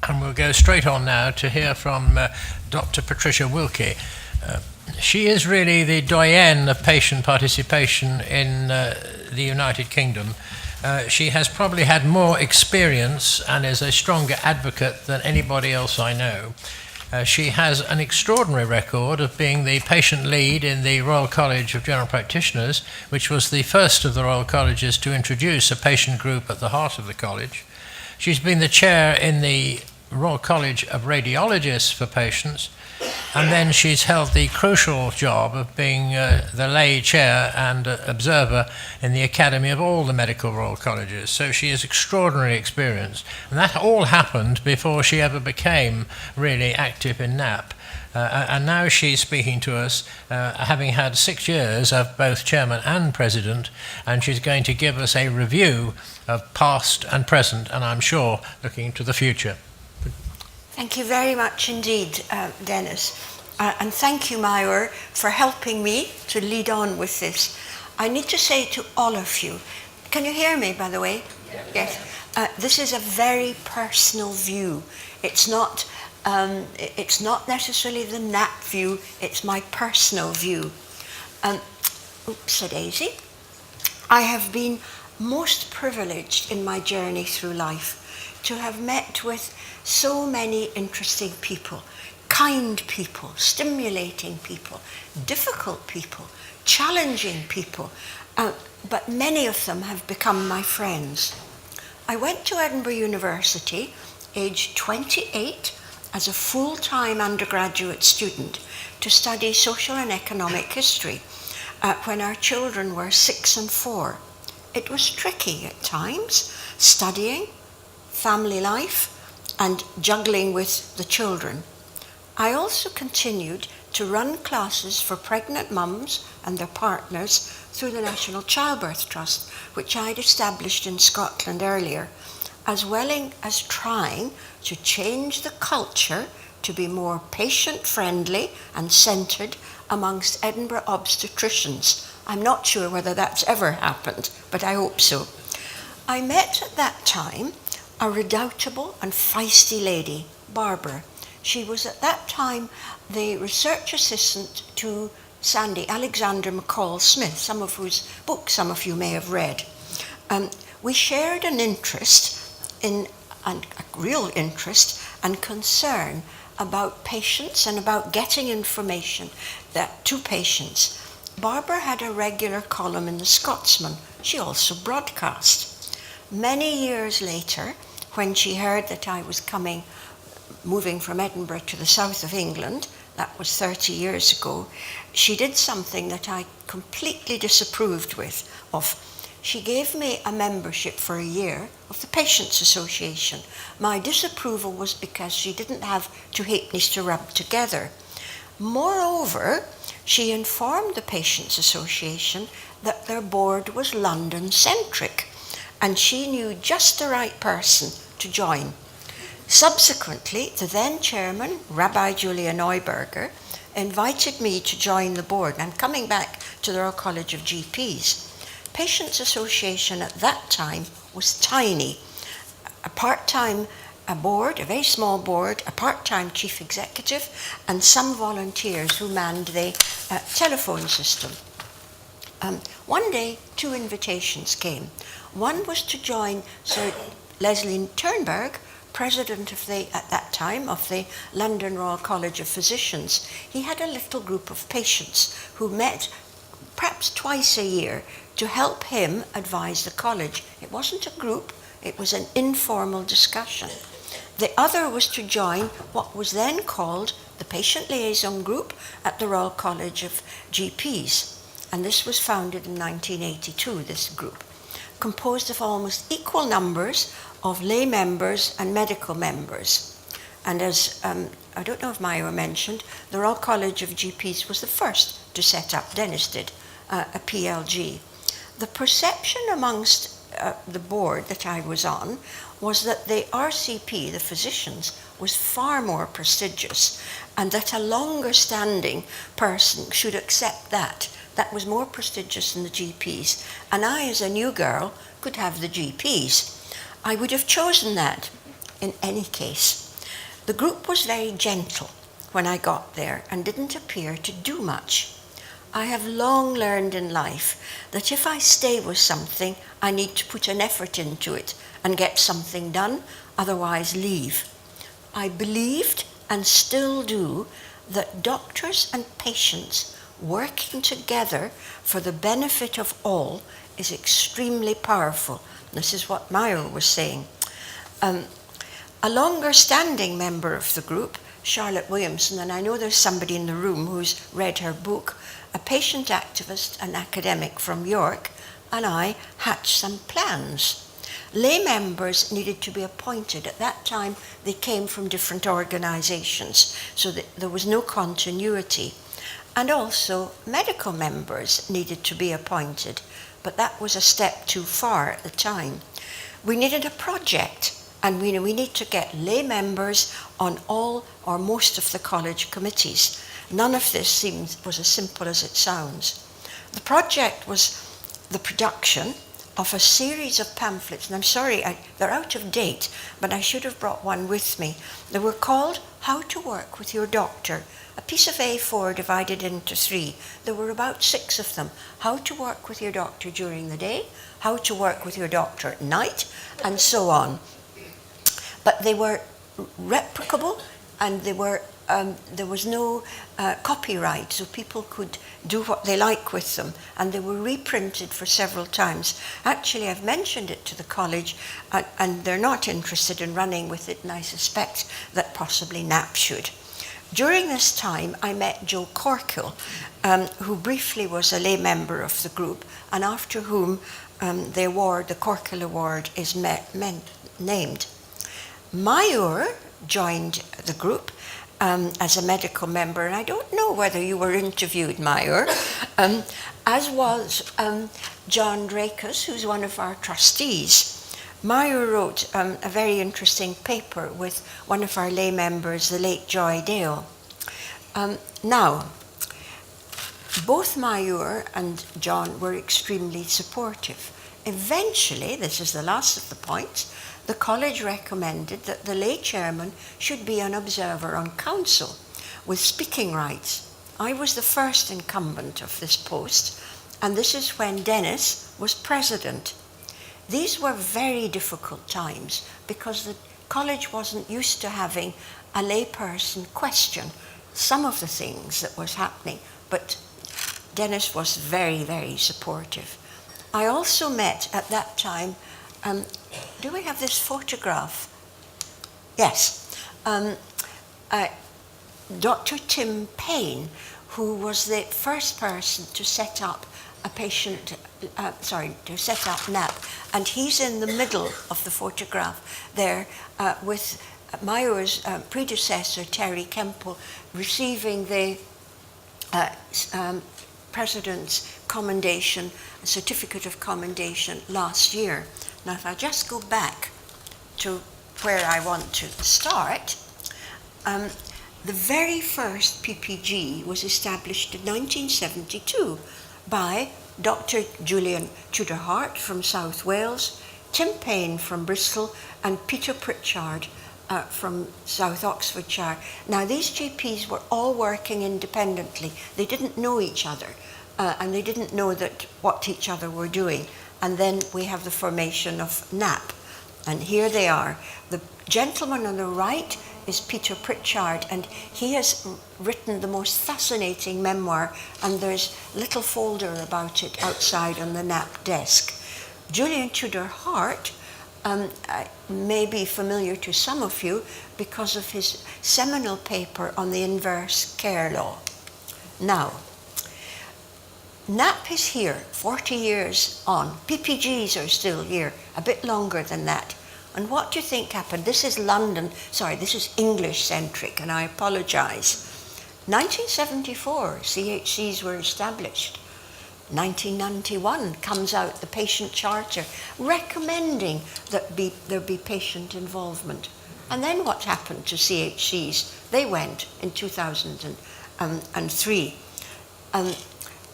And we'll go straight on now to hear from Dr. Patricia Wilkie. She is really the doyenne of patient participation in the United Kingdom. She has probably had more experience and is a stronger advocate than anybody else I know. She has an extraordinary record of being the patient lead in the Royal College of General Practitioners, which was the first of the Royal Colleges to introduce a patient group at the heart of the college. She's been the chair in the Royal College of Radiologists for patients, and then she's held the crucial job of being the lay chair and observer in the Academy of all the medical Royal Colleges. So she is extraordinarily experienced. And that all happened before she ever became really active in N.A.P.P. And now she's speaking to us, having had 6 years of both chairman and president, and she's going to give us a review of past and present, and I'm sure looking to the future. Thank you very much indeed, Dennis. And thank you, Myra, for helping me to lead on with this. I need to say to all of you, can you hear me, by the way? Yes. This is a very personal view. It's not necessarily the N.A.P.P. view, it's my personal view. Oops-a-daisy. I have been most privileged in my journey through life to have met with so many interesting people, kind people, stimulating people, difficult people, challenging people, but many of them have become my friends. I went to Edinburgh University, aged 28, as a full-time undergraduate student to study social and economic history when our children were 6 and 4. It was tricky at times, studying, family life, and juggling with the children. I also continued to run classes for pregnant mums and their partners through the National Childbirth Trust, which I'd established in Scotland earlier, as well as trying to change the culture to be more patient-friendly and centred amongst Edinburgh obstetricians. I'm not sure whether that's ever happened, but I hope so. I met at that time a redoubtable and feisty lady, Barbara. She was at that time the research assistant to Sandy Alexander McCall Smith, some of whose books some of you may have read. We shared an interest in, and a real interest and concern about patients and about getting information to patients. Barbara had a regular column in the Scotsman. She also broadcast. Many years later, when she heard that I was moving from Edinburgh to the south of England, that was 30 years ago, she did something that I completely disapproved of. She gave me a membership for a year of the Patients Association. My disapproval was because she didn't have two halfpennies to rub together. Moreover, she informed the Patients Association that their board was London-centric, and she knew just the right person to join. Subsequently, the then chairman, Rabbi Julia Neuberger, invited me to join the board. I'm coming back to the Royal College of GPs. Patients Association at that time was tiny. A part-time board, a very small board, a part-time chief executive, and some volunteers who manned the telephone system. One day, 2 invitations came. One was to join Sir Leslie Turnberg, president at that time of the London Royal College of Physicians. He had a little group of patients who met perhaps twice a year to help him advise the college. It wasn't a group, it was an informal discussion. The other was to join what was then called the Patient Liaison Group at the Royal College of GPs. And this was founded in 1982, this group, composed of almost equal numbers of lay members and medical members. And as I don't know if Myra mentioned, the Royal College of GPs was the first to set up, Dennis did, a PLG. The perception amongst the board that I was on was that the RCP, the physicians, was far more prestigious, and that a longer standing person should accept that. That was more prestigious than the GPs. And I, as a new girl, could have the GPs. I would have chosen that in any case. The group was very gentle when I got there and didn't appear to do much. I have long learned in life that if I stay with something, I need to put an effort into it and get something done, otherwise leave. I believed, and still do, that doctors and patients working together for the benefit of all is extremely powerful. This is what Meyer was saying. A longer-standing member of the group, Charlotte Williamson, and I know there's somebody in the room who's read her book, a patient activist and academic from York, and I hatched some plans. Lay members needed to be appointed. At that time, they came from different organizations, so that there was no continuity. And also, medical members needed to be appointed, but that was a step too far at the time. We needed a project, and we need to get lay members on all or most of the college committees. None of this was as simple as it sounds. The project was the production of a series of pamphlets, and I'm sorry, they're out of date, but I should have brought one with me. They were called How to Work with Your Doctor, a piece of A4 divided into 3. There were about 6 of them. How to work with your doctor during the day, how to work with your doctor at night, and so on. But they were replicable, and there was no copyright, so people could do what they like with them, and they were reprinted for several times. Actually, I've mentioned it to the college, and they're not interested in running with it, and I suspect that possibly N.A.P.P should. During this time, I met Joe Corkill, who briefly was a lay member of the group, and after whom the Corkill Award is named. Meyer joined the group as a medical member, and I don't know whether you were interviewed, Meyer, as was John Drakus, who's one of our trustees. Meyer wrote a very interesting paper with one of our lay members, the late Joy Dale. Now, both Meyer and John were extremely supportive. Eventually, this is the last of the points, the college recommended that the lay chairman should be an observer on council with speaking rights. I was the first incumbent of this post, and this is when Dennis was president. These were very difficult times because the college wasn't used to having a layperson question some of the things that was happening, but Dennis was very, very supportive. I also met at that time, do we have this photograph? Yes. Dr. Tim Payne, who was the first person to set up to set up N.A.P.P, and he's in the middle of the photograph there with Meyer's predecessor, Terry Kemple, receiving the President's commendation, certificate of commendation last year. Now, if I just go back to where I want to start, the very first PPG was established in 1972 by Dr. Julian Tudor-Hart from South Wales, Tim Payne from Bristol, and Peter Pritchard from South Oxfordshire. Now, these GPs were all working independently. They didn't know each other, and they didn't know what each other were doing. And then we have the formation of N.A.P., and here they are. The gentleman on the right is Peter Pritchard, and he has written the most fascinating memoir, and there's a little folder about it outside on the N.A.P. desk. Julian Tudor-Hart may be familiar to some of you because of his seminal paper on the inverse care law. Now, N.A.P. is here, 40 years on. PPGs are still here, a bit longer than that. And what do you think happened? This is this is English-centric, and I apologize. 1974, CHCs were established. 1991 comes out the patient charter recommending that there be patient involvement. And then what happened to CHCs? They went in 2003.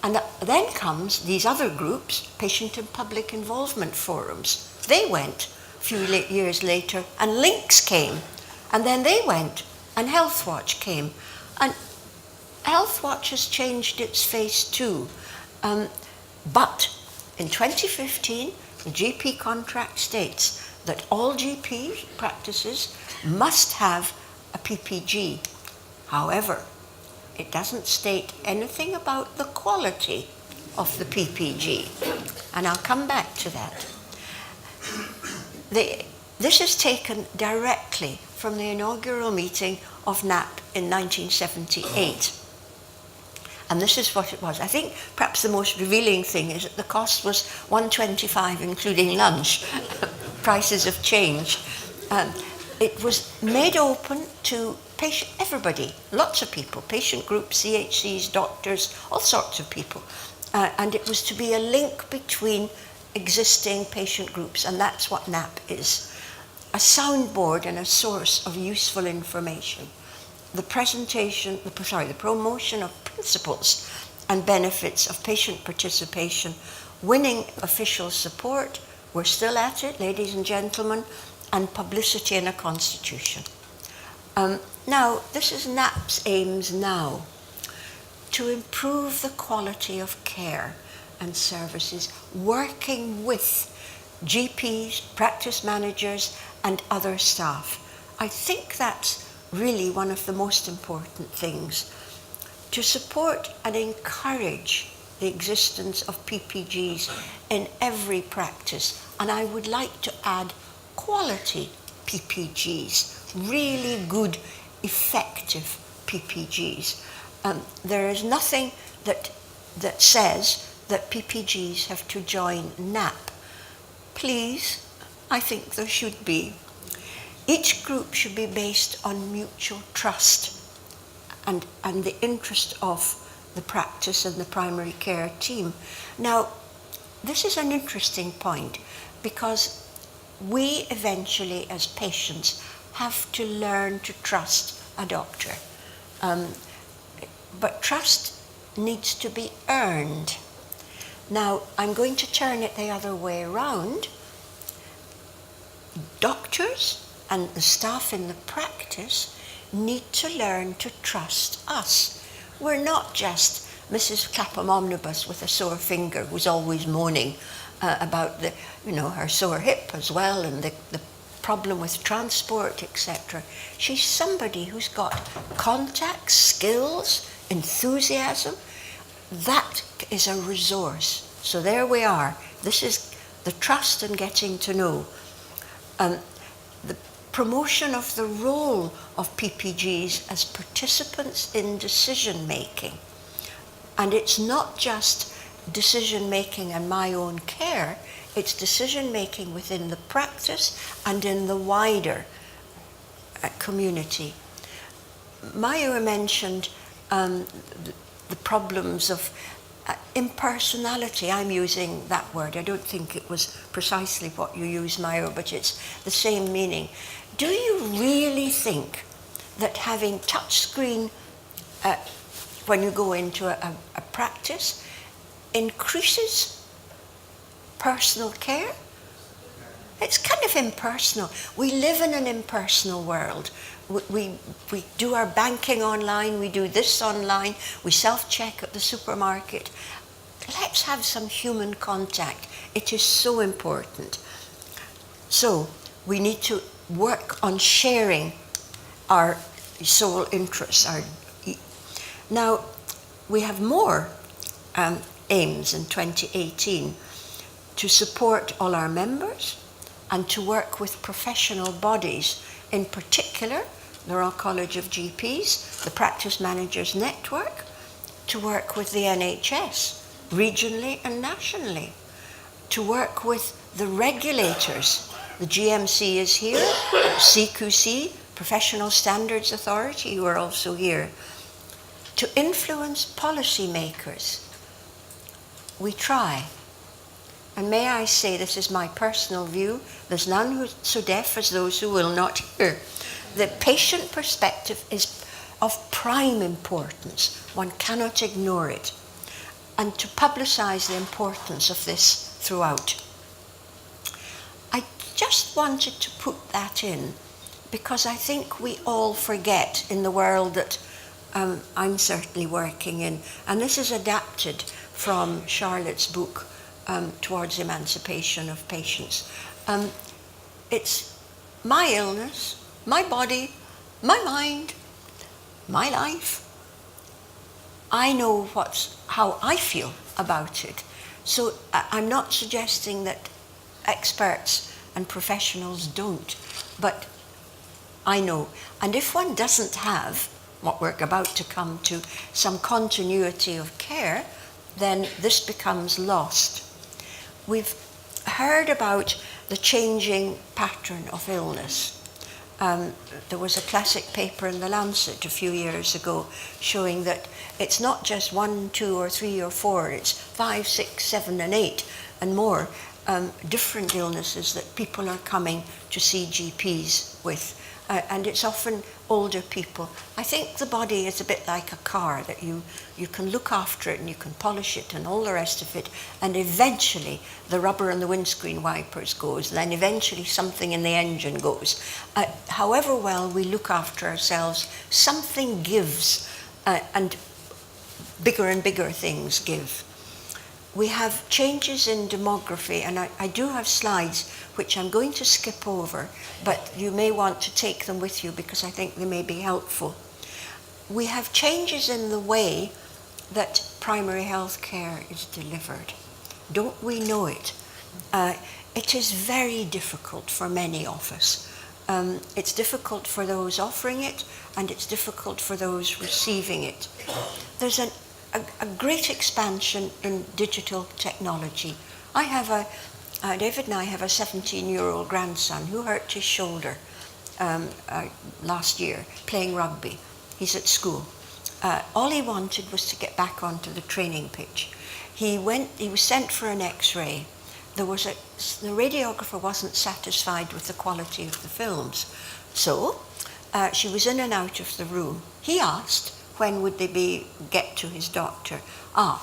And then comes these other groups, patient and public involvement forums. They went a few years later, and links came. And then they went, and Health Watch came. And Health Watch has changed its face too. But in 2015, the GP contract states that all GP practices must have a PPG. However, it doesn't state anything about the quality of the PPG. And I'll come back to that. This is taken directly from the inaugural meeting of N.A.P.P. in 1978. And this is what it was. I think perhaps the most revealing thing is that the cost was $125 including lunch. Prices have changed. It was made open to everybody, lots of people, patient groups, CHCs, doctors, all sorts of people. And it was to be a link between existing patient groups, and that's what N.A.P.P. is. A soundboard and a source of useful information. The promotion of principles and benefits of patient participation, winning official support, we're still at it, ladies and gentlemen, and publicity in a constitution. Now, this is N.A.P.P's aims now, to improve the quality of care and services, working with GPs, practice managers, and other staff. I think that's really one of the most important things, to support and encourage the existence of PPGs in every practice. And I would like to add quality PPGs, really good, effective PPGs. There is nothing that says that PPGs have to join N.A.P.P. Please, I think there should be. Each group should be based on mutual trust and the interest of the practice and the primary care team. Now, this is an interesting point because we eventually, as patients, have to learn to trust a doctor. But trust needs to be earned. Now, I'm going to turn it the other way around. Doctors and the staff in the practice need to learn to trust us. We're not just Mrs. Clapham Omnibus with a sore finger who's always moaning about her sore hip as well and the problem with transport, etc. She's somebody who's got contacts, skills, enthusiasm. That is a resource. So there we are. This is the trust and getting to know. The promotion of the role of PPGs as participants in decision making. And it's not just decision making and my own care, it's decision making within the practice and in the wider community. Maya mentioned the problems of impersonality. I'm using that word. I don't think it was precisely what you used, Maya, but it's the same meaning. Do you really think that having touchscreen when you go into a practice increases personal care? It's kind of impersonal. We live in an impersonal world. We do our banking online, we do this online, we self-check at the supermarket. Let's have some human contact. It is so important. So we need to work on sharing our sole interests. Now, we have more aims in 2018 to support all our members and to work with professional bodies, in particular the Royal College of GPs, the Practice Managers Network, to work with the NHS, regionally and nationally, to work with the regulators. The GMC is here, CQC, Professional Standards Authority, who are also here, to influence policymakers. We try. And may I say, this is my personal view, there's none who's so deaf as those who will not hear. The patient perspective is of prime importance. One cannot ignore it. And to publicise the importance of this throughout. I just wanted to put that in because I think we all forget in the world that I'm certainly working in, and this is adapted from Charlotte's book, Towards Emancipation of Patients. It's my illness, my body, my mind, my life. I know how I feel about it. So I'm not suggesting that experts and professionals don't, but I know. And if one doesn't have, what we're about to come to, some continuity of care, then this becomes lost. We've heard about the changing pattern of illness. There was a classic paper in The Lancet a few years ago showing that it's not just 1, 2, or 3, or 4, it's 5, 6, 7, and 8, and more different illnesses that people are coming to see GPs with. And it's often older people. I think the body is a bit like a car, that you can look after it and you can polish it and all the rest of it, and eventually the rubber and the windscreen wipers goes, and then eventually something in the engine goes. However well we look after ourselves, something gives, and bigger things give. We have changes in demography, and I do have slides which I'm going to skip over, but you may want to take them with you because I think they may be helpful. We have changes in the way that primary health care is delivered. Don't we know it? It is very difficult for many of us. It's difficult for those offering it, and it's difficult for those receiving it. There's a great expansion in digital technology. David and I have a 17-year-old grandson who hurt his shoulder last year playing rugby. He's at school. All he wanted was to get back onto the training pitch. He was sent for an X-ray. The radiographer wasn't satisfied with the quality of the films. So she was in and out of the room. He asked, when would they get to his doctor?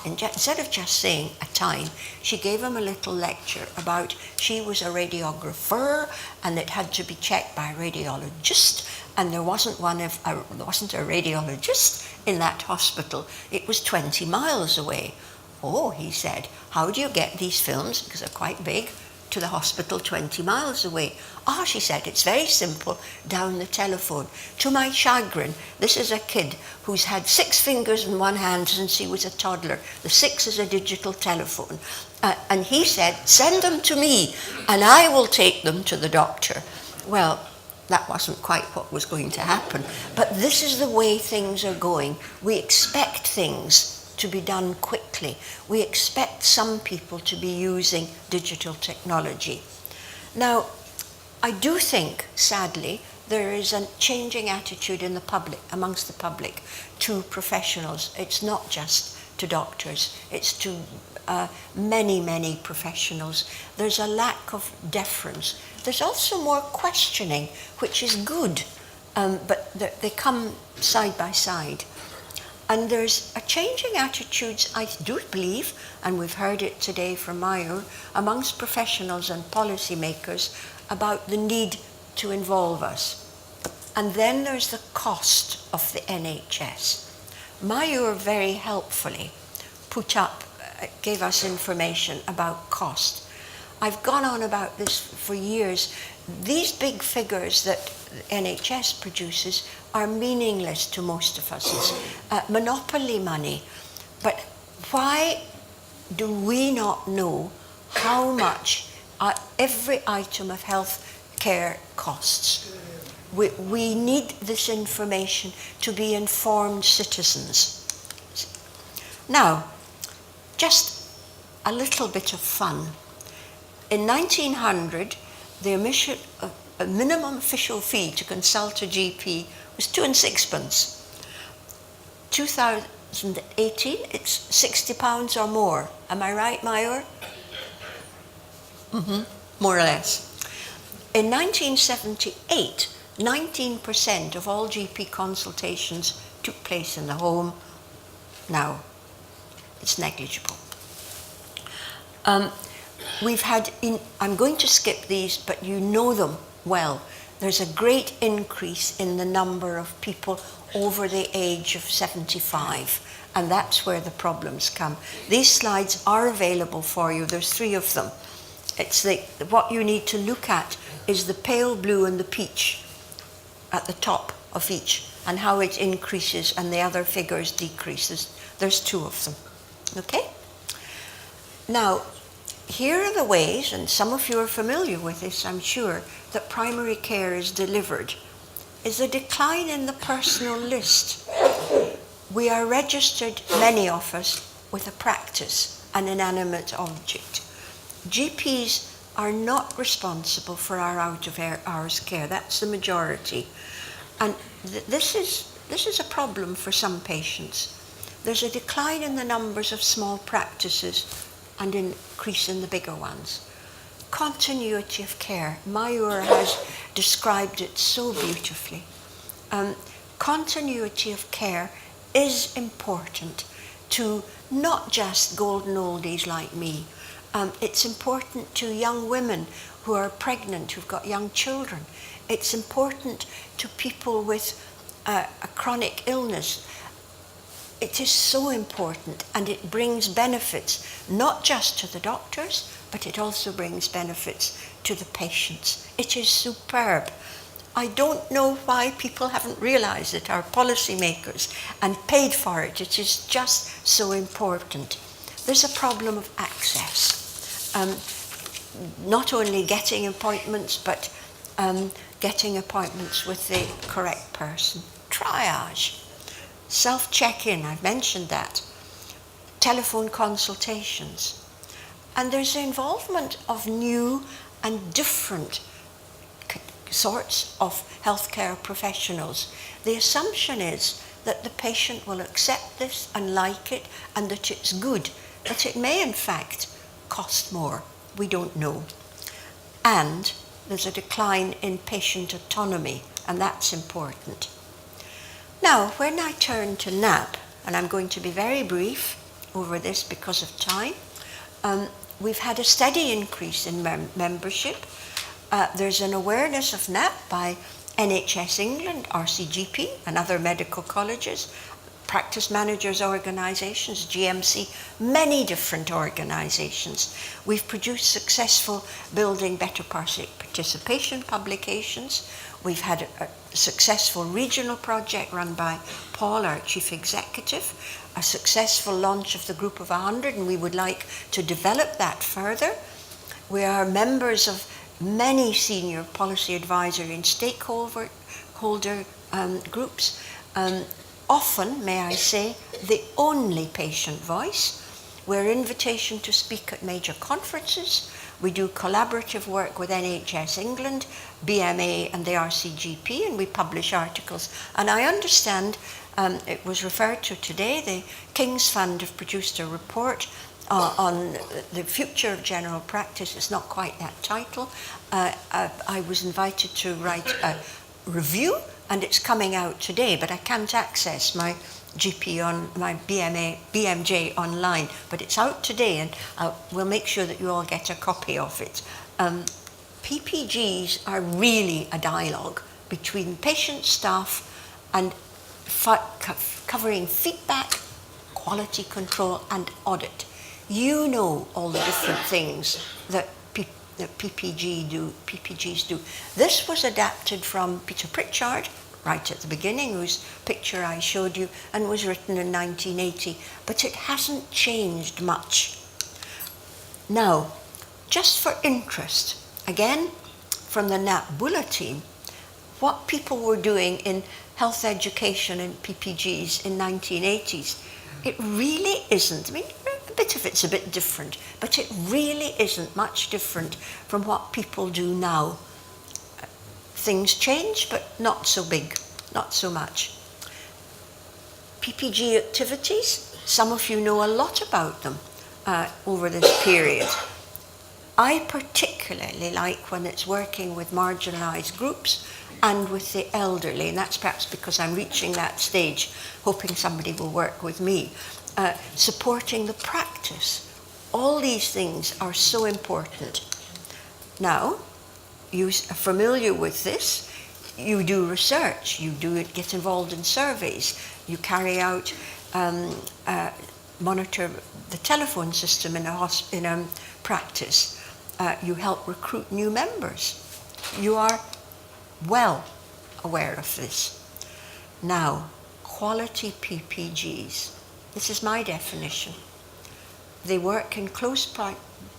Instead of just saying a time, she gave him a little lecture about she was a radiographer and it had to be checked by a radiologist, and there wasn't a radiologist in that hospital. It was 20 miles away. Oh, he said, how do you get these films, because they're quite big, to the hospital 20 miles away? She said, it's very simple, down the telephone. To my chagrin, this is a kid who's had 6 fingers in one hand since he was a toddler. The 6 is a digital telephone. And he said, send them to me, and I will take them to the doctor. Well, that wasn't quite what was going to happen. But this is the way things are going. We expect things to be done quickly. We expect some people to be using digital technology. Now, I do think, sadly, there is a changing attitude in the public, amongst the public, to professionals. It's not just to doctors, it's to many professionals. There's a lack of deference. There's also more questioning, which is good, but they come side by side. And there's a changing attitudes, I do believe, and we've heard it today from Mayur, amongst professionals and policymakers about the need to involve us. And then there's the cost of the NHS. Mayur very helpfully gave us information about cost. I've gone on about this for years. These big figures that the NHS produces are meaningless to most of us. It's monopoly money. But why do we not know how much every item of health care costs? We need this information to be informed citizens. Now, just a little bit of fun. In 1900, the minimum official fee to consult a GP was 2 and 6pence. 2018, it's £60 or more. Am I right, Mayur? More or less. In 1978, 19% of all GP consultations took place in the home. Now, it's negligible. We've had, I'm going to skip these, but you know them well. there's a great increase in the number of people over the age of 75. And that's where the problems come. These slides are available for you. There's 3 of them. What you need to look at is the pale blue and the peach at the top of each, and how it increases and the other figures decreases. There's 2 of them. Okay? Now, here are the ways, and some of you are familiar with this, I'm sure, that primary care is delivered. Is a decline in the personal list. We are registered, many of us, with a practice, an inanimate object. GPs are not responsible for our out-of-hours care. That's the majority. And this is a problem for some patients. There's a decline in the numbers of small practices and increase in the bigger ones. Continuity of care. Mayur has described it so beautifully. Continuity of care is important to not just golden oldies like me. It's important to young women who are pregnant, who've got young children. It's important to people with a chronic illness. It is so important, and it brings benefits, not just to the doctors, but it also brings benefits to the patients. It is superb. I don't know why people haven't realized it, our policymakers, and paid for it. It is just so important. There's a problem of access. Not only getting appointments, but getting appointments with the correct person. Triage. Self-check-in, I've mentioned that. Telephone consultations. And there's the involvement of new and different sorts of healthcare professionals. The assumption is that the patient will accept this and like it and that it's good, but it may in fact cost more. We don't know. And there's a decline in patient autonomy, and that's important. Now, when I turn to N.A.P.P, and I'm going to be very brief over this because of time, we've had a steady increase in membership. There's an awareness of N.A.P.P by NHS England, RCGP, and other medical colleges, practice managers organisations, GMC, many different organisations. We've produced successful Building Better Participation publications. We've had a successful regional project run by Paul, our chief executive, a successful launch of the Group of 100, and we would like to develop that further. We are members of many senior policy advisory and stakeholder groups. Often, may I say, the only patient voice. We're invitation to speak at major conferences. We do collaborative work with NHS England, BMA and the RCGP, and we publish articles. And I understand, it was referred to today, the King's Fund have produced a report on the future of general practice. It's not quite that title. I was invited to write a review, and it's coming out today, but I can't access my GP on my BMJ online, but it's out today, and we'll make sure that you all get a copy of it. PPGs are really a dialogue between patient, staff, and covering feedback, quality control, and audit. You know all the different things that PPGs do. This was adapted from Peter Pritchard, right at the beginning, whose picture I showed you, and was written in 1980, but it hasn't changed much. Now, just for interest, again, from the N.A.P.P bulletin, what people were doing in health education and PPGs in 1980s, it really isn't. I mean, a bit of it's a bit different, but it really isn't much different from what people do now. Things change, but not so big, not so much. PPG activities, some of you know a lot about them over this period. I particularly like when it's working with marginalised groups and with the elderly, and that's perhaps because I'm reaching that stage, hoping somebody will work with me. Supporting the practice. All these things are so important. Now, you are familiar with this. You do research, get involved in surveys, you carry out, monitor the telephone system in a practice, you help recruit new members. You are well aware of this. Now, quality PPGs. This is my definition. They work in close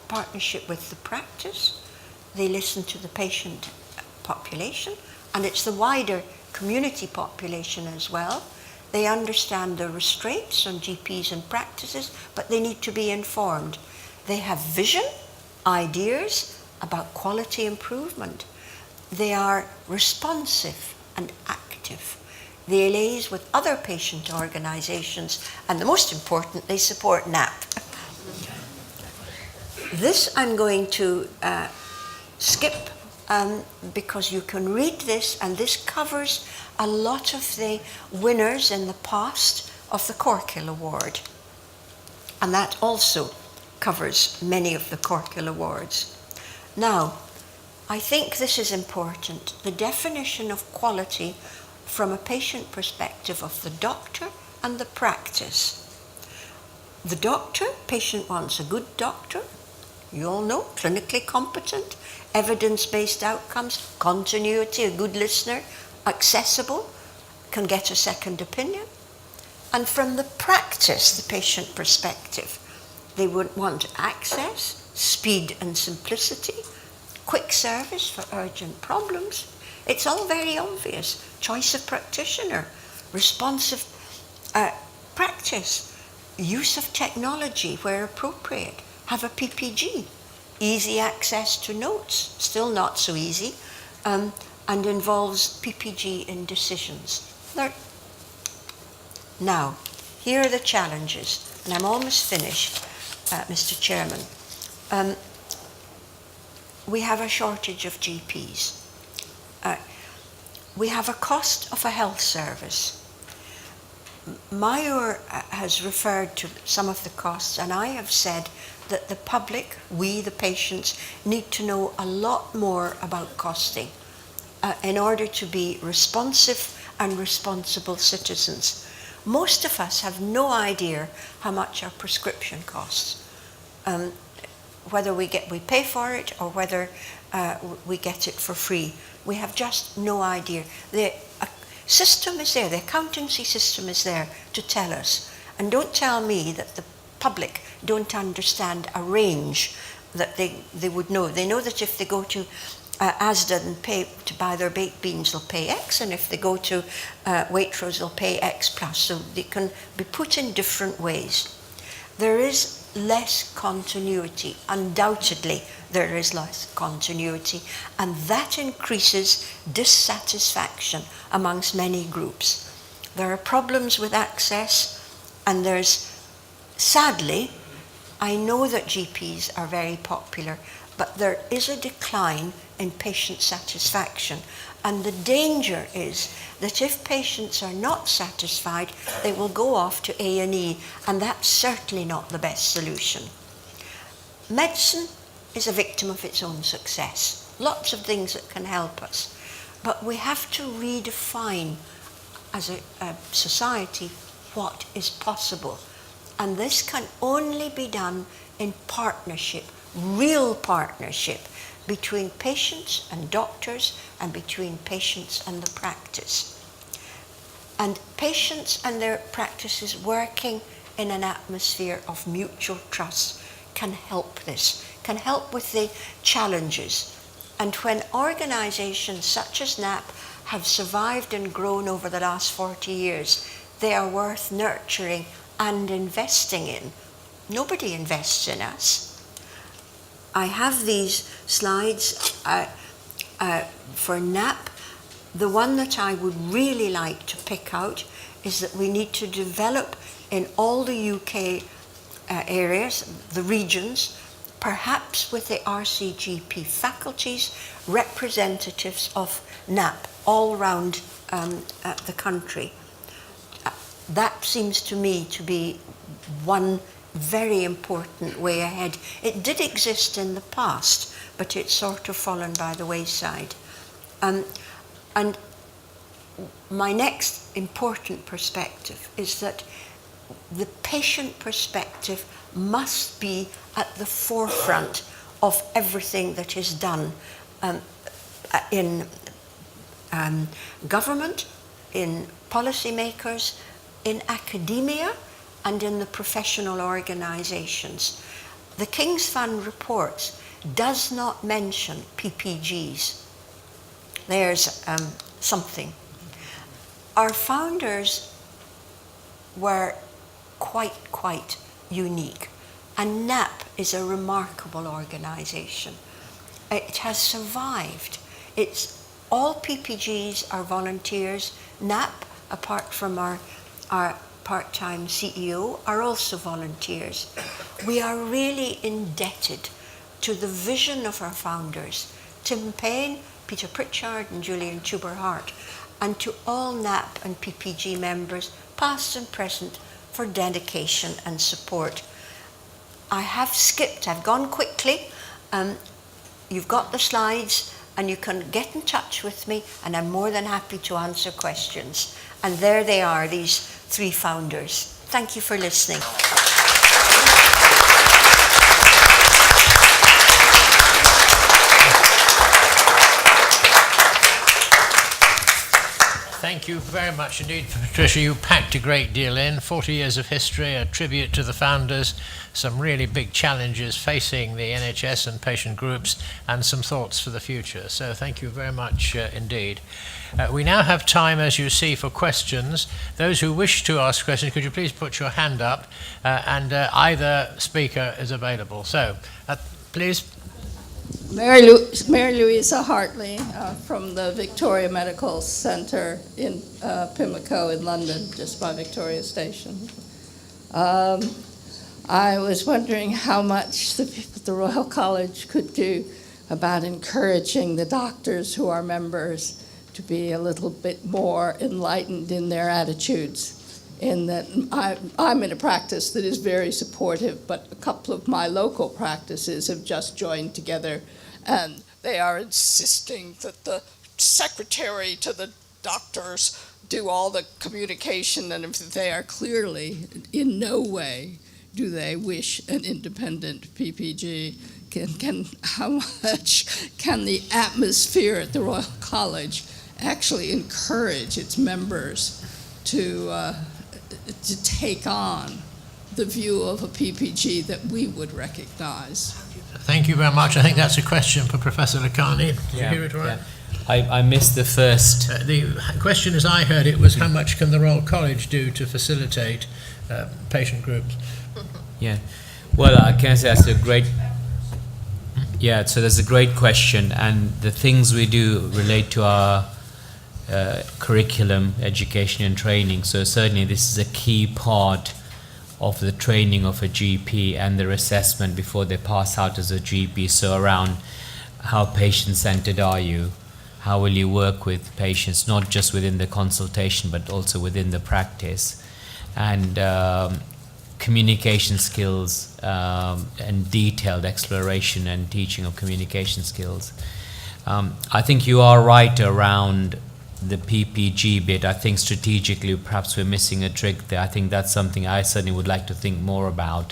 partnership with the practice. They listen to the patient population, and it's the wider community population as well. They understand the restraints on GPs and practices, but they need to be informed. They have vision, ideas about quality improvement. They are responsive and active. They liaise with other patient organisations, and the most important, they support N.A.P.P. This I'm going to skip because you can read this, and this covers a lot of the winners in the past of the Corkill Award. And that also covers many of the Corkill Awards. Now, I think this is important. The definition of quality from a patient perspective of the doctor and the practice. The doctor, patient wants a good doctor. You all know, clinically competent, evidence-based outcomes, continuity, a good listener, accessible, can get a second opinion. And from the practice, the patient perspective, they would want access, speed and simplicity, quick service for urgent problems. It's all very obvious. Choice of practitioner, responsive practice, use of technology where appropriate, have a PPG, easy access to notes, still not so easy, and involves PPG in decisions. Now, here are the challenges, and I'm almost finished, Mr. Chairman. We have a shortage of GPs. We have a cost of a health service. Mayor has referred to some of the costs, and I have said that the public, we the patients, need to know a lot more about costing in order to be responsive and responsible citizens. Most of us have no idea how much our prescription costs, whether we pay for it or whether we get it for free. We have just no idea. The system is there, the accountancy system is there to tell us. And don't tell me that the public don't understand a range that they would know. They know that if they go to Asda and pay to buy their baked beans, they'll pay X, and if they go to Waitrose, they'll pay X plus. So they can be put in different ways. There is less continuity. Undoubtedly, there is less continuity, and that increases dissatisfaction amongst many groups. There are problems with access, and sadly, I know that GPs are very popular, but there is a decline in patient satisfaction. And the danger is that if patients are not satisfied, they will go off to A&E, and that's certainly not the best solution. Medicine is a victim of its own success. Lots of things that can help us. But we have to redefine as a society what is possible. And this can only be done in partnership, real partnership, between patients and doctors and between patients and the practice. And patients and their practices working in an atmosphere of mutual trust can help this, can help with the challenges. And when organisations such as N.A.P.P have survived and grown over the last 40 years, they are worth nurturing and investing in. Nobody invests in us. I have these slides for N.A.P.P. The one that I would really like to pick out is that we need to develop in all the UK areas, the regions, perhaps with the RCGP faculties, representatives of N.A.P.P all around the country. That seems to me to be one very important way ahead. It did exist in the past, but it's sort of fallen by the wayside. And my next important perspective is that the patient perspective must be at the forefront of everything that is done in government, in policymakers, in academia, and in the professional organisations. The King's Fund reports does not mention PPGs. There's something. Our founders were quite unique, and N.A.P.P is a remarkable organisation. It has survived. All PPGs are volunteers. N.A.P.P, apart from our part-time CEO, are also volunteers. We are really indebted to the vision of our founders, Tim Payne, Peter Pritchard and Julian Tuber-Hart, and to all N.A.P.P and PPG members, past and present, for dedication and support. I've gone quickly. You've got the slides, and you can get in touch with me, and I'm more than happy to answer questions. And there they are, these three founders. Thank you for listening. Thank you very much indeed, Patricia. You packed a great deal in. 40 years of history, a tribute to the founders, some really big challenges facing the NHS and patient groups, and some thoughts for the future. So thank you very much indeed. We now have time, as you see, for questions. Those who wish to ask questions, could you please put your hand up, and either speaker is available. So, please. Mary Louisa Hartley from the Victoria Medical Centre in Pimlico in London, just by Victoria Station. I was wondering how much the Royal College could do about encouraging the doctors who are members to be a little bit more enlightened in their attitudes. In that I'm in a practice that is very supportive, but a couple of my local practices have just joined together, and they are insisting that the secretary to the doctors do all the communication, and if they are clearly in no way do they wish an independent PPG. How much can the atmosphere at the Royal College actually encourage its members to take on the view of a PPG that we would recognize? Thank you very much. I think that's a question for Professor Lakhani. Did you hear it right? Yeah. I missed the first. The question, as I heard it, was how much can the Royal College do to facilitate patient groups? Yeah. Well, I can say that's a great. Yeah. So that's a great question, and the things we do relate to our curriculum, education and training. So certainly this is a key part of the training of a GP and their assessment before they pass out as a GP. So around how patient-centered are you? How will you work with patients, not just within the consultation, but also within the practice? And communication skills and detailed exploration and teaching of communication skills. I think you are right around the PPG bit. I think strategically perhaps we're missing a trick there. I think that's something I certainly would like to think more about,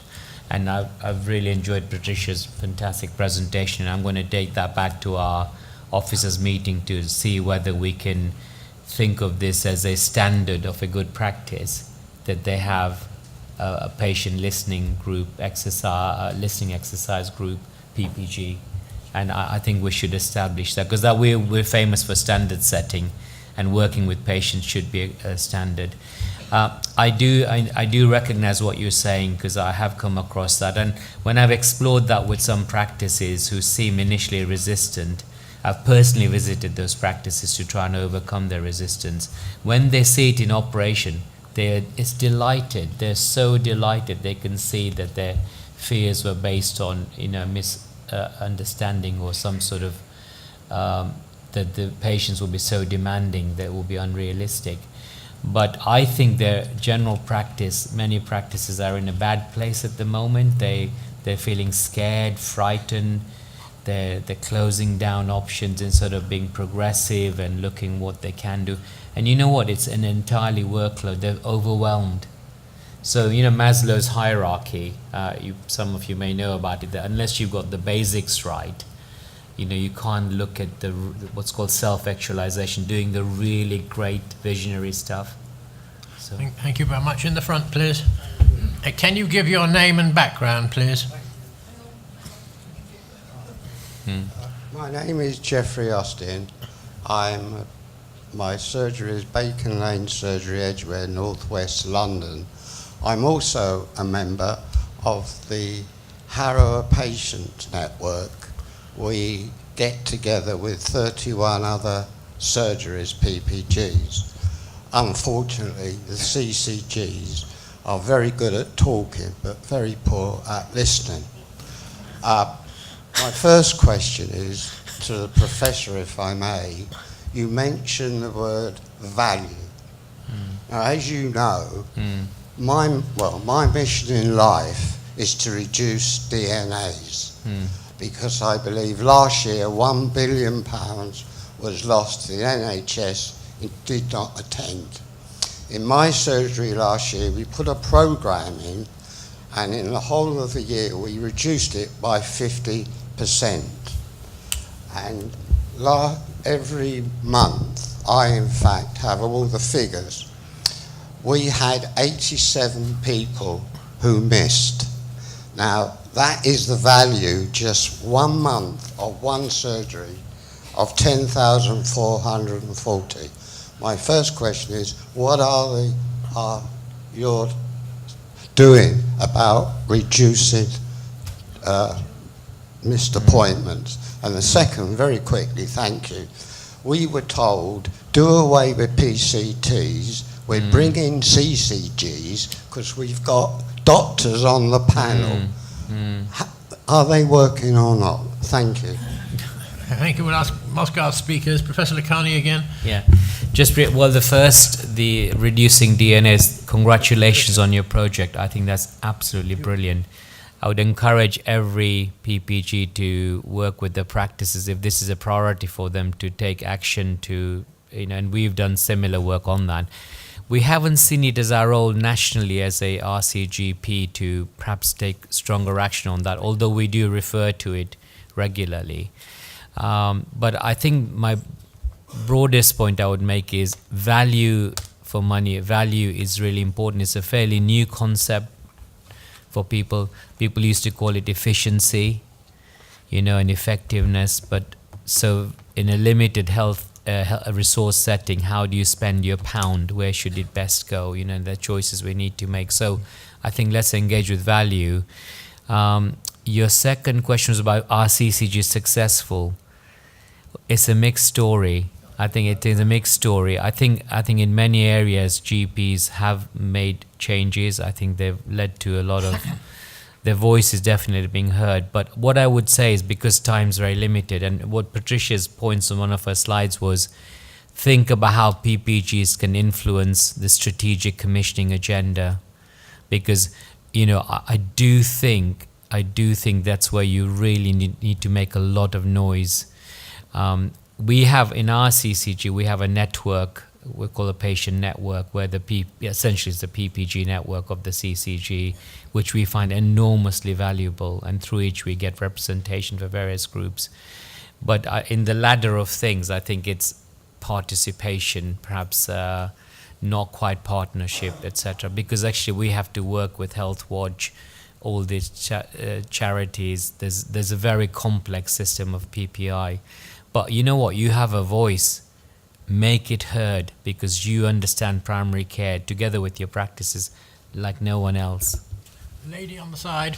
and I've really enjoyed Patricia's fantastic presentation. I'm going to take that back to our officers meeting to see whether we can think of this as a standard of a good practice, that they have a patient listening group exercise, listening exercise group, PPG, and I think we should establish that, because that we're famous for standard setting, and working with patients should be a standard. I do recognize what you're saying, because I have come across that, and when I've explored that with some practices who seem initially resistant, I've personally visited those practices to try and overcome their resistance. When they see it in operation, they're delighted. They're so delighted. They can see that their fears were based on misunderstanding or some sort of that the patients will be so demanding that it will be unrealistic. But I think their general practice, many practices are in a bad place at the moment. They're feeling scared, frightened. they're closing down options instead of being progressive and looking what they can do. And you know what? It's an entirely workload. They're overwhelmed. So, you know, Maslow's hierarchy, some of you may know about it, that unless you've got the basics right, you know, you can't look at what's called self-actualization, doing the really great visionary stuff. So. Thank you very much. In the front, please. Can you give your name and background, please? My name is Geoffrey Austin. My surgery is Bacon Lane Surgery, Edgware, Northwest London. I'm also a member of the Harrow Patient Network. We get together with 31 other surgeries, PPGs. Unfortunately, the CCGs are very good at talking, but very poor at listening. My first question is to the professor, if I may. You mentioned the word value. Now, as you know, my mission in life is to reduce DNAs, because I believe last year £1 billion was lost to the NHS and did not attend. In my surgery last year, we put a program in, and in the whole of the year, we reduced it by 50%. And every month, I in fact have all the figures. We had 87 people who missed. Now, that is the value, just 1 month of one surgery, of 10,440. My first question is, what are you doing about reducing missed appointments? And the second, very quickly, thank you. We were told, do away with PCTs, we're bringing CCGs, because we've got doctors on the panel. Are they working or not? Thank you. Thank you. We'll ask our speakers. Professor Lakhani again. Yeah. The reducing DNAs, congratulations on your project. I think that's absolutely brilliant. I would encourage every PPG to work with the practices if this is a priority for them to take action to, and we've done similar work on that. We haven't seen it as our role nationally as a RCGP to perhaps take stronger action on that, although we do refer to it regularly. But I think my broadest point I would make is value for money. Value is really important. It's a fairly new concept for people. People used to call it efficiency, and effectiveness. But so in a limited health resource setting, how do you spend your pound? Where should it best go? And the choices we need to make. So I think let's engage with value. Your second question was about are CCG successful? It's a mixed story. I think it is a mixed story. I think in many areas GPs have made changes. I think they've led to a lot of their voice is definitely being heard. But what I would say is, because time's very limited, and what Patricia's points on one of her slides was, think about how PPGs can influence the strategic commissioning agenda, because I do think that's where you really need to make a lot of noise. We have in our CCG, we have a network we call a patient network, where essentially it's the PPG network of the CCG, which we find enormously valuable, and through which we get representation for various groups. But in the ladder of things, I think it's participation, perhaps not quite partnership, etc. Because actually we have to work with Health Watch, all these charities. There's a very complex system of PPI. But you know what? You have a voice. Make it heard, because you understand primary care together with your practices like no one else. Lady on the side.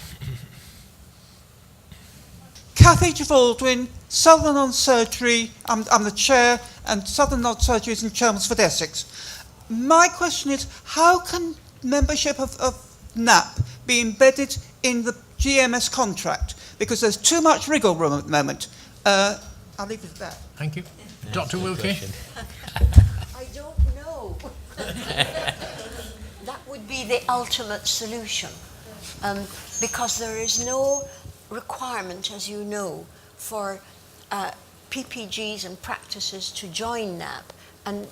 Kathy Baldwin, Southern Surgery. I'm the chair, and Southern Surgery is in Chelmsford, Essex. My question is, how can membership of N.A.P.P be embedded in the GMS contract? Because there's too much wriggle room at the moment. I'll leave it at that. Thank you. Dr. Wilkie? I don't know. That would be the ultimate solution, because there is no requirement, as you know, for PPGs and practices to join N.A.P.P. And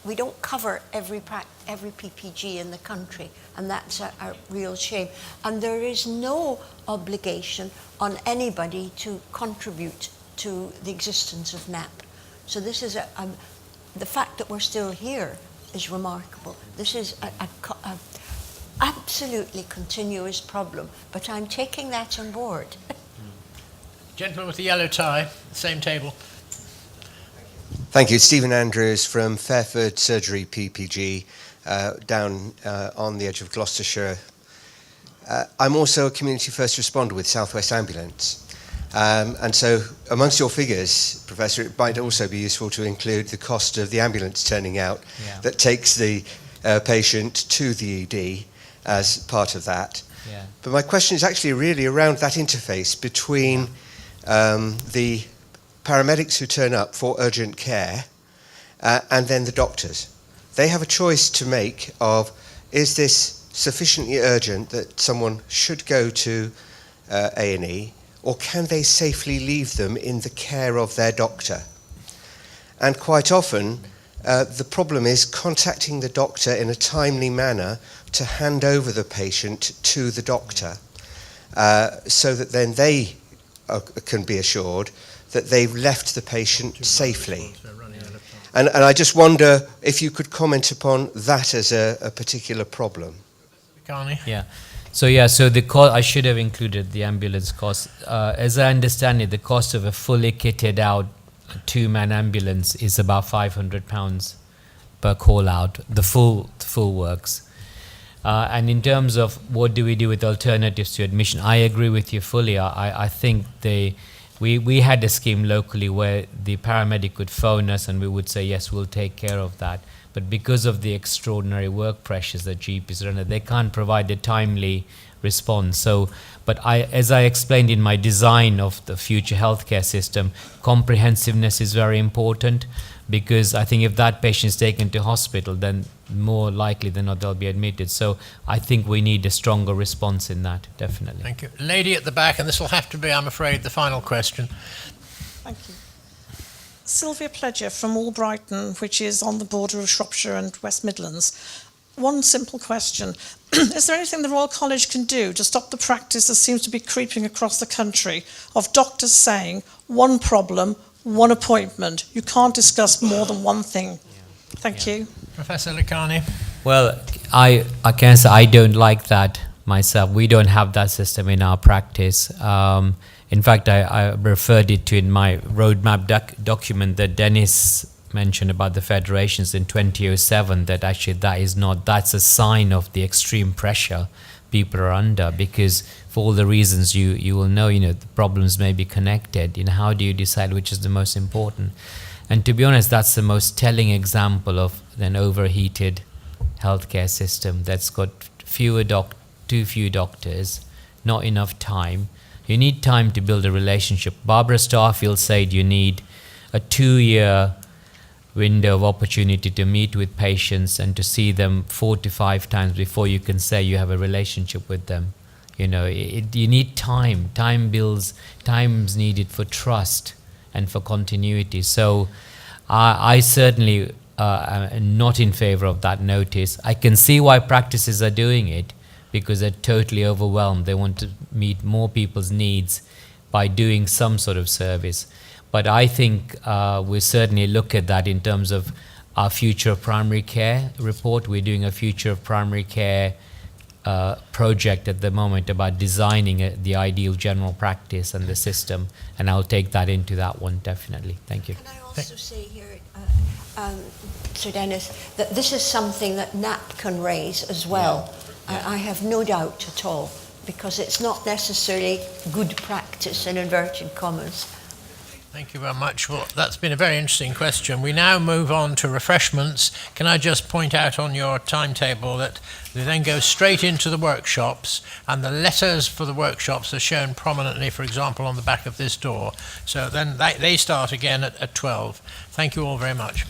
we don't cover every PPG in the country, and that's a real shame. And there is no obligation on anybody to contribute to the existence of N.A.P.P. So this is the fact that we're still here is remarkable. This is a absolutely continuous problem, but I'm taking that on board. Gentleman with the yellow tie, same table. Thank you. Stephen Andrews from Fairford Surgery PPG, down on the edge of Gloucestershire. I'm also a community first responder with South West Ambulance. And so amongst your figures, Professor, it might also be useful to include the cost of the ambulance turning out that takes the patient to the ED as part of that. Yeah. But my question is actually really around that interface between the paramedics who turn up for urgent care and then the doctors. They have a choice to make of, is this sufficiently urgent that someone should go to A&E, or can they safely leave them in the care of their doctor? And quite often, the problem is contacting the doctor in a timely manner to hand over the patient to the doctor, so that then they can be assured that they've left the patient safely. And I just wonder if you could comment upon that as a particular problem. Carney? Yeah. So the cost, I should have included the ambulance cost. As I understand it, the cost of a fully kitted out two-man ambulance is about £500 per call out, the full works. And in terms of what do we do with alternatives to admission, I agree with you fully. I think we had a scheme locally where the paramedic could phone us and we would say, yes, we'll take care of that. But because of the extraordinary work pressures that GPs are under, they can't provide a timely response. So, but as I explained in my design of the future healthcare system, comprehensiveness is very important, because I think if that patient is taken to hospital, then more likely than not they'll be admitted. So I think we need a stronger response in that, definitely. Thank you. Lady at the back, and this will have to be, I'm afraid, the final question. Thank you. Sylvia Pledger from Albrighton, which is on the border of Shropshire and West Midlands. One simple question. Is there anything the Royal College can do to stop the practice that seems to be creeping across the country of doctors saying one problem, one appointment? You can't discuss more than one thing. Thank you. Professor Licani? Well, I can say I don't like that myself. We don't have that system in our practice. In fact, I referred it to in my roadmap document that Dennis mentioned about the federations in 2007, that actually that's a sign of the extreme pressure people are under, because for all the reasons you will know, the problems may be connected. How do you decide which is the most important? And to be honest, that's the most telling example of an overheated healthcare system that's got too few doctors, not enough time. You need time to build a relationship. Barbara Starfield said you need a 2-year window of opportunity to meet with patients and to see them 4 to 5 times before you can say you have a relationship with them. You need time. Time's needed for trust and for continuity. So I certainly am not in favor of that notice. I can see why practices are doing it, because they're totally overwhelmed. They want to meet more people's needs by doing some sort of service. But I think we certainly look at that in terms of our Future of Primary Care report. We're doing a Future of Primary Care project at the moment about designing the ideal general practice and the system, and I'll take that into that one, definitely. Thank you. Can I also say here, Sir Dennis, that this is something that N.A.P.P. can raise as well. I have no doubt at all, because it's not necessarily good practice in inverted commas. Thank you very much. Well, that's been a very interesting question. We now move on to refreshments. Can I just point out on your timetable that they then go straight into the workshops, and the letters for the workshops are shown prominently, for example, on the back of this door. So then they start again at 12. Thank you all very much.